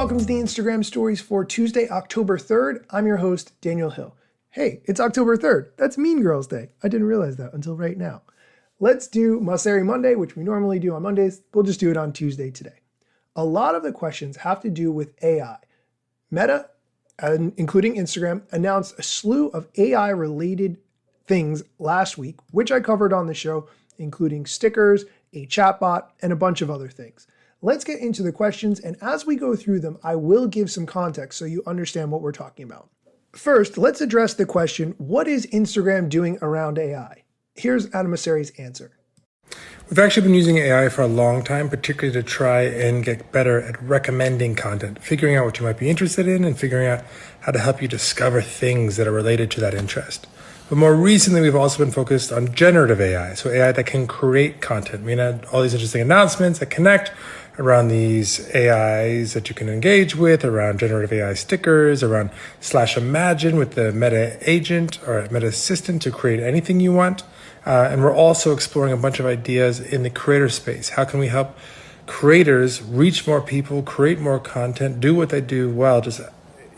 welcome to the Instagram stories for Tuesday, October 3rd. I'm your host, Daniel Hill. Hey, it's October 3rd. That's Mean Girls Day. I didn't realize that until right now. Let's do Mosseri Monday, which we normally do on Mondays. We'll just do it on Tuesday today. A lot of the questions have to do with AI. Meta, including Instagram, announced a slew of AI-related things last week, which I covered on the show, including stickers, a chatbot, and a bunch of other things. Let's get into the questions, and as we go through them, I will give some context so you understand what we're talking about. First, let's address the question, what is Instagram doing around AI? Here's Adam Mosseri's answer. We've actually been using AI for a long time, particularly to try and get better at recommending content, figuring out what you might be interested in and figuring out how to help you discover things that are related to that interest. But more recently, we've also been focused on generative AI, so AI that can create content. We had all these interesting announcements that connect around these AIs that you can engage with, around generative AI stickers, around /imagine with the Meta agent or Meta assistant to create anything you want. And we're also exploring a bunch of ideas in the creator space. How can we help creators reach more people, create more content, do what they do well, just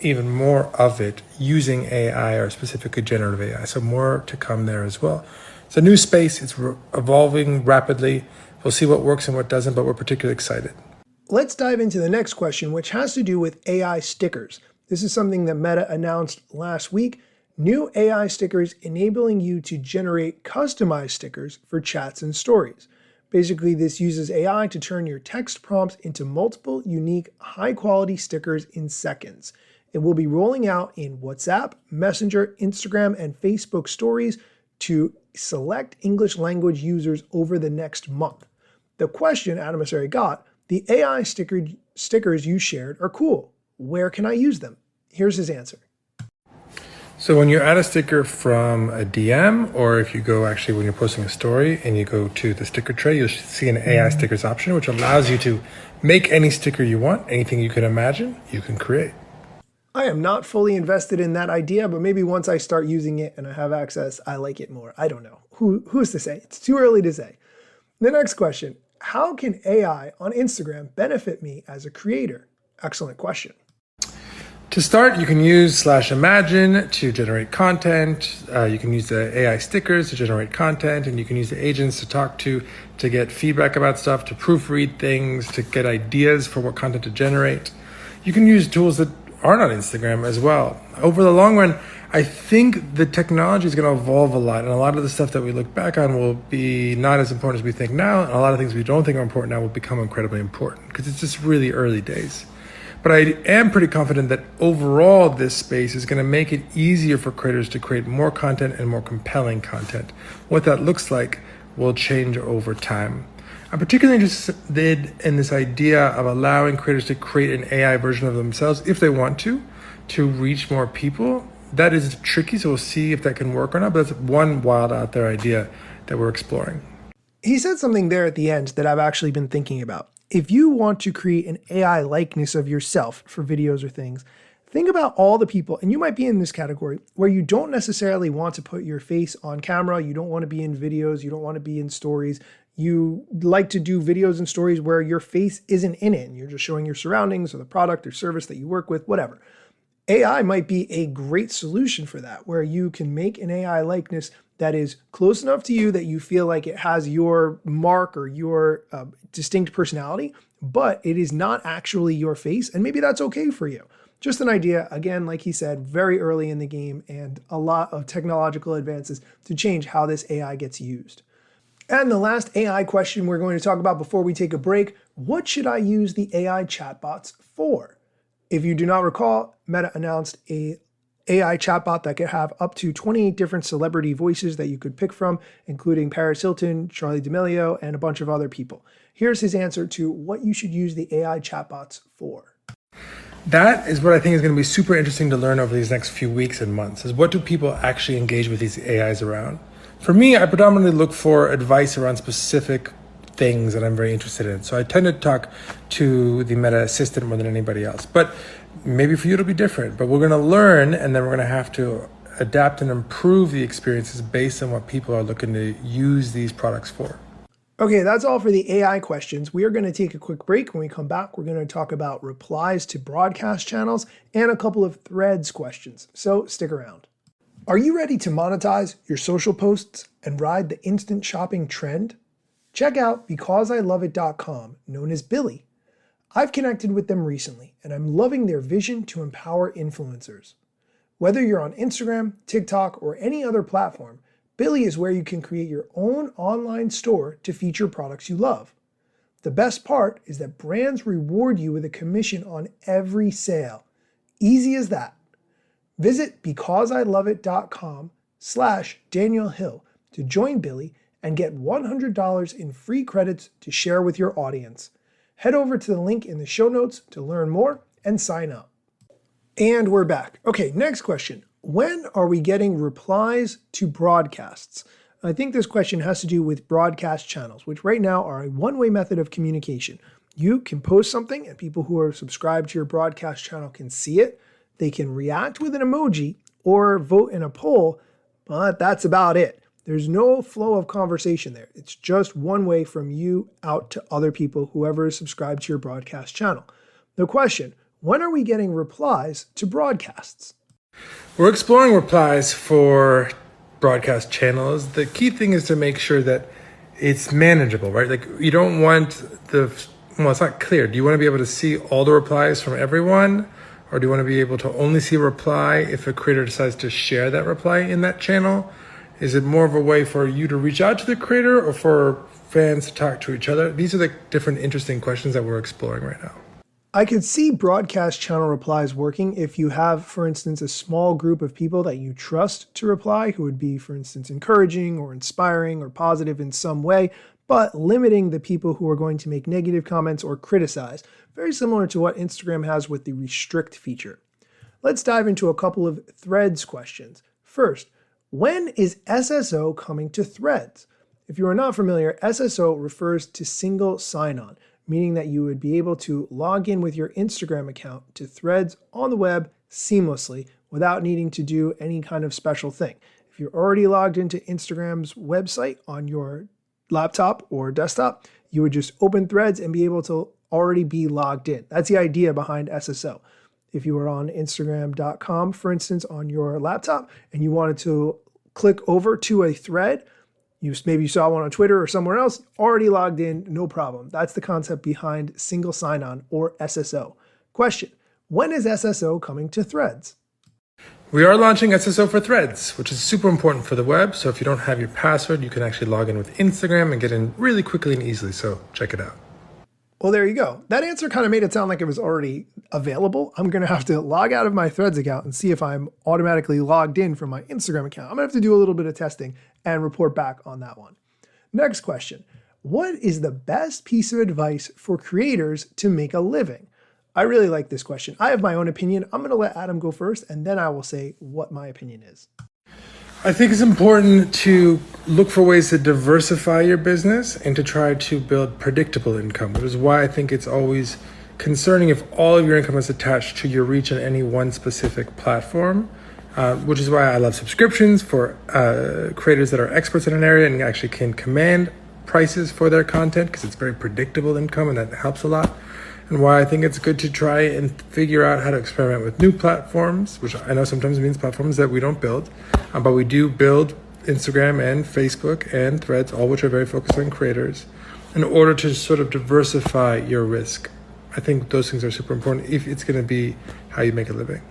even more of it using AI or specifically generative AI. So more to come there as well. It's a new space. It's evolving rapidly. We'll see what works and what doesn't, but we're particularly excited. Let's dive into the next question, which has to do with AI stickers. This is something that Meta announced last week. New AI stickers enabling you to generate customized stickers for chats and stories. Basically, this uses AI to turn your text prompts into multiple unique, high-quality stickers in seconds. It will be rolling out in WhatsApp, Messenger, Instagram, and Facebook stories to select English language users over the next month. The question Adam Mosseri got, the AI stickers you shared are cool. Where can I use them? Here's his answer. So when you add a sticker from a DM, or if you go actually when you're posting a story and you go to the sticker tray, you'll see an AI stickers option, which allows you to make any sticker you want, anything you can imagine, you can create. I am not fully invested in that idea, but maybe once I start using it and I have access, I like it more. I don't know. Who's to say? It's too early to say. The next question, how can AI on Instagram benefit me as a creator? Excellent question. To start, you can use /imagine to generate content. You can use the AI stickers to generate content, and you can use the agents to talk to get feedback about stuff, to proofread things, to get ideas for what content to generate. You can use tools that aren't on Instagram as well. Over the long run, I think the technology is going to evolve a lot, and a lot of the stuff that we look back on will be not as important as we think now, and a lot of things we don't think are important now will become incredibly important because it's just really early days. But I am pretty confident that overall this space is going to make it easier for creators to create more content and more compelling content. What that looks like will change over time. I'm particularly interested in this idea of allowing creators to create an AI version of themselves if they want to reach more people. That is tricky, so we'll see if that can work or not, but that's one wild out there idea that we're exploring. He said something there at the end that I've actually been thinking about. If you want to create an AI likeness of yourself for videos or things, think about all the people, and you might be in this category, where you don't necessarily want to put your face on camera, you don't want to be in videos, you don't want to be in stories, you like to do videos and stories where your face isn't in it, and you're just showing your surroundings or the product or service that you work with, whatever. AI might be a great solution for that, where you can make an AI likeness that is close enough to you that you feel like it has your mark or your distinct personality, but it is not actually your face, and maybe that's okay for you. Just an idea, again, like he said, very early in the game and a lot of technological advances to change how this AI gets used. And the last AI question we're going to talk about before we take a break, what should I use the AI chatbots for? If you do not recall, Meta announced a AI chatbot that could have up to 28 different celebrity voices that you could pick from, including Paris Hilton, Charli D'Amelio, and a bunch of other people. Here's his answer to what you should use the AI chatbots for. That is what I think is going to be super interesting to learn over these next few weeks and months, is what do people actually engage with these AIs around? For me, I predominantly look for advice around specific things that I'm very interested in. So I tend to talk to the Meta assistant more than anybody else. But maybe for you it'll be different. But we're going to learn, and then we're going to have to adapt and improve the experiences based on what people are looking to use these products for. Okay, that's all for the AI questions. We are going to take a quick break. When we come back, we're going to talk about replies to broadcast channels and a couple of threads questions. So stick around. Are you ready to monetize your social posts and ride the instant shopping trend? Check out BecauseILoveIt.com, known as Billy. I've connected with them recently, and I'm loving their vision to empower influencers. Whether you're on Instagram, TikTok, or any other platform, Billy is where you can create your own online store to feature products you love. The best part is that brands reward you with a commission on every sale. Easy as that. Visit BecauseILoveIt.com/Daniel Hill to join Billy and get $100 in free credits to share with your audience. Head over to the link in the show notes to learn more and sign up. And we're back. Okay, next question. When are we getting replies to broadcasts? I think this question has to do with broadcast channels, which right now are a one-way method of communication. You can post something and people who are subscribed to your broadcast channel can see it. They can react with an emoji or vote in a poll, but that's about it. There's no flow of conversation there. It's just one way from you out to other people, whoever is subscribed to your broadcast channel. The question, when are we getting replies to broadcasts? We're exploring replies for broadcast channels. The key thing is to make sure that it's manageable, right? Like you don't want it's not clear. Do you want to be able to see all the replies from everyone? Or do you want to be able to only see a reply if a creator decides to share that reply in that channel? Is it more of a way for you to reach out to the creator or for fans to talk to each other? These are the different interesting questions that we're exploring right now. I could see broadcast channel replies working if you have, for instance, a small group of people that you trust to reply who would be, for instance, encouraging or inspiring or positive in some way, but limiting the people who are going to make negative comments or criticize, very similar to what Instagram has with the restrict feature. Let's dive into a couple of threads questions. First, when is SSO coming to threads? If you are not familiar, SSO refers to single sign-on, meaning that you would be able to log in with your Instagram account to threads on the web seamlessly without needing to do any kind of special thing. If you're already logged into Instagram's website on your laptop or desktop, you would just open threads and be able to already be logged in. That's the idea behind SSO. If you were on Instagram.com, for instance, on your laptop, and you wanted to click over to a thread, maybe you saw one on Twitter or somewhere else, already logged in, no problem. That's the concept behind single sign-on or SSO. Question, when is SSO coming to threads? We are launching SSO for Threads, which is super important for the web. So if you don't have your password, you can actually log in with Instagram and get in really quickly and easily. So check it out. Well, there you go. That answer kind of made it sound like it was already available. I'm going to have to log out of my Threads account and see if I'm automatically logged in from my Instagram account. I'm going to have to do a little bit of testing and report back on that one. Next question. What is the best piece of advice for creators to make a living? I really like this question. I have my own opinion. I'm going to let Adam go first, and then I will say what my opinion is. I think it's important to look for ways to diversify your business and to try to build predictable income, which is why I think it's always concerning if all of your income is attached to your reach on any one specific platform, which is why I love subscriptions for creators that are experts in an area and actually can command prices for their content because it's very predictable income and that helps a lot. And why I think it's good to try and figure out how to experiment with new platforms, which I know sometimes means platforms that we don't build, but we do build Instagram and Facebook and Threads, all which are very focused on creators, in order to sort of diversify your risk. I think those things are super important if it's going to be how you make a living.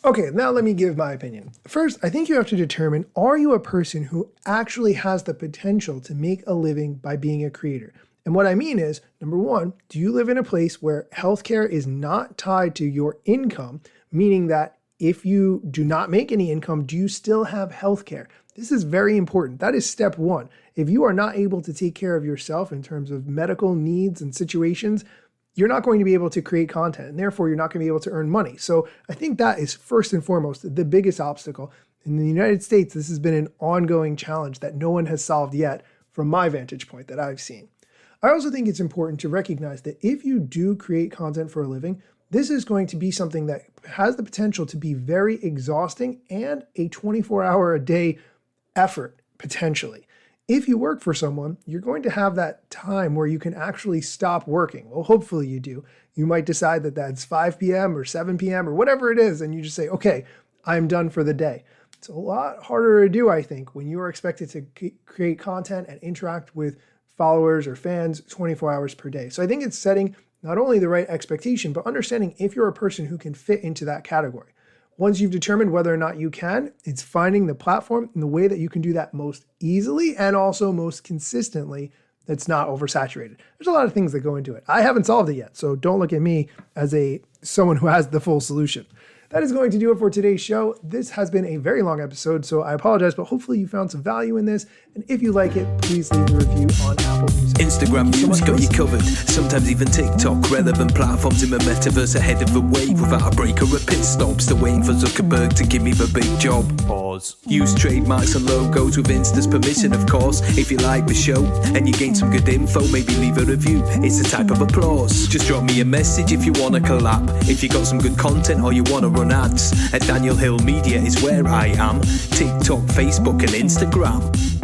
Okay, now let me give my opinion. First, I think you have to determine, are you a person who actually has the potential to make a living by being a creator? And what I mean is, number one, do you live in a place where healthcare is not tied to your income, meaning that if you do not make any income, do you still have healthcare? This is very important. That is step one. If you are not able to take care of yourself in terms of medical needs and situations, you're not going to be able to create content, and therefore you're not going to be able to earn money. So I think that is first and foremost the biggest obstacle. In the United States, this has been an ongoing challenge that no one has solved yet from my vantage point that I've seen. I also think it's important to recognize that if you do create content for a living, this is going to be something that has the potential to be very exhausting and a 24-hour-a-day effort, potentially. If you work for someone, you're going to have that time where you can actually stop working. Well, hopefully you do. You might decide that that's 5 p.m. or 7 p.m. or whatever it is, and you just say, okay, I'm done for the day. It's a lot harder to do, I think, when you are expected to create content and interact with followers or fans 24 hours per day. So I think it's setting not only the right expectation, but understanding if you're a person who can fit into that category. Once you've determined whether or not you can, it's finding the platform and the way that you can do that most easily and also most consistently that's not oversaturated. There's a lot of things that go into it. I haven't solved it yet, so don't look at me as someone who has the full solution. That is going to do it for today's show. This has been a very long episode, so I apologize, but hopefully you found some value in this. And if you like it, please leave a review on Apple Music. Instagram news got you covered. Sometimes even TikTok. Relevant platforms in the metaverse ahead of the wave without a break or a pit stop. Still waiting for Zuckerberg to give me the big job. Pause. Use trademarks and logos with Insta's permission, of course. If you like the show and you gain some good info, maybe leave a review. It's a type of applause. Just drop me a message if you want to collab. If you got some good content or you want to run ads, at Daniel Hill Media is where I am. TikTok, Facebook and Instagram.